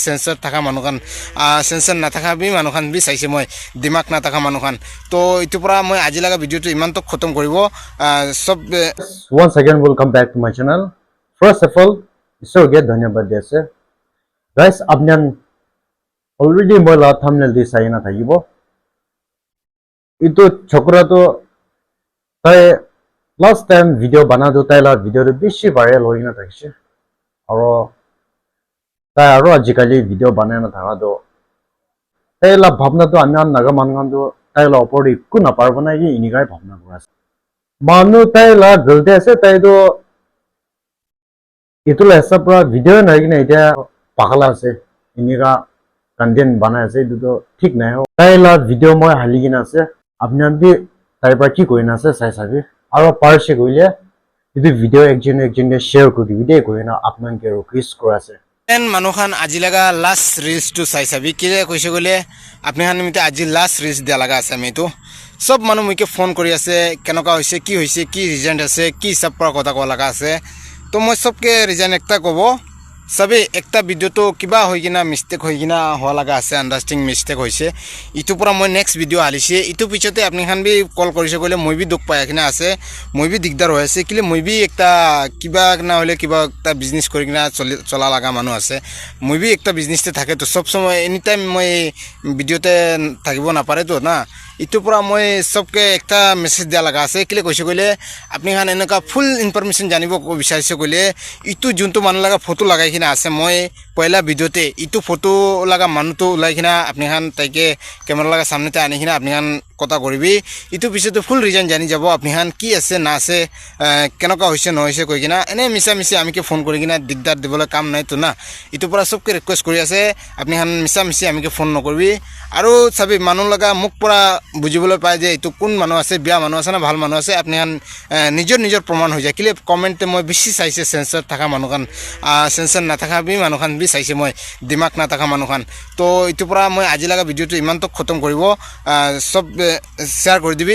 Sensor থাকা মানুষখান sensor নাথাকা B মানুষখান B চাইছে মই দিমাগ নাথাকা মানুষখান তো ইটোৰ পৰা মই আজি লগা ভিডিঅ'টো ইমানটো খতম কৰিব সব Once again, welcome back to my channel. First of all, इसोगे धन्यवाद देसे. Guys, आपने already मोला thumbnail दे साइन ना थाइबो. इतो छोकरा तो ताई last time video बना दो ताई ला video रे बेसी viral होई ना थाइसे. और ताई आरो आजिकाली video बना ना थागा दो. ताई ला भावना तो अन्य नगा मानगान दो ताई ला ऊपर इक्कु ना पार बना ये इनिगाय भावना बुरा. मानु ताई ला गलते ऐसे ताई तो itu lah sabra video naik na itu pakala se ini ka content bana se itu to ठीक नहीं हो ताई ला video मैं हाली की ना से अपने भी ताई पर की कोई ना से साइ साबी और पार से कोई ले itu video एक जन के share कर दी video कोई ना अपने के request करा से এন মানুষখান আজি লগা লাষ্ট ৰিলছটো চাই চাবি কিলে কৈছে গলে আপনিখান মিতে আজি লাষ্ট ৰিলছ দিয়া লগা আছে আমি তো সব মানুহ মোকে ফোন কৰি আছে কেনেকা হৈছে কি ৰিজন আছে কি সব পৰা কথা কোৱা লগা আছে তো মই সবকে ৰিজন একটা কব সবে একটা ভিডিওটো কিবা হৈ কিনা মিস্টেক হৈ কিনা হোৱা লগা আছে আন্ডাৰষ্টেণ্ডিং মিস্টেক হৈছে ইটো পৰা মই নেক্সট ভিডিও আলিছে ইটো পিছতে আপনিখান বি কল কৰিছে গলে মই বি দুখ পাই কিনা আছে মই বি দিগদাৰ হৈ আছে কিলে মই বি একটা কিবা না হলে কিবা একটা বিজনেস কৰি কিনা চলা লগা মানুহ আছে মই বি একটা বিজনেসতে থাকে তো সব সময় এনি টাইম মই ভিডিওতে থাকিব না পারে তো না ইটো পৰা মই সবকে একটা মেসেজ দিয়া লগা আছে কিলে কৈছে গলে আপনিখান এনেকা ফুল ইনফরমেশন জানিব বিচাৰিছে গলে ইটো যোনটো মানুহ লগা ফটো লগাই কিনা আছে মই পয়লা ভিডিওতে ইটো ফটো লগা মানুহটো ওলাই কিনা আপনিখান তাইকে ক্যামেরা লগা সামনেতে আনি কিনা আপনিখান কথা কৰিবি ইটো পিছতে ফুল ৰিজন জানি যাব আপনিখান কি আছে না আছে কেনেকা হৈছে নহৈছে কৈ কিনা এনে মিছা আমিকে ফোন কৰি কিনা দিগদাৰ দিবলৈ কাম নাই তো না ইটো পৰা সবকে ৰিকুৱেষ্ট কৰি আছে আপনিখান মিছা আমিকে ফোন নকৰিবি আৰু চাবি মানুহ লগা মুখ পৰা বুজিবলৈ পায় যে ইটো কোন মানুহ আছে বিয়া মানুহ আছে না ভাল মানুহ আছে আপনিখান নিজৰ প্ৰমাণ হৈ যায় কিলে কমেন্টে মই বেছি চাইছে সেন্সর থাকা মানুহখান সেন্সর নাথাকা বি মানুহখান বি চাইছে মই দিমাগ নাথাকা মানুহখান তো ইটোৰ পৰা মই আজি লগা ভিডিঅ'টো ইমানটো খতম কৰিব সব শেয়াৰ কৰি দিবি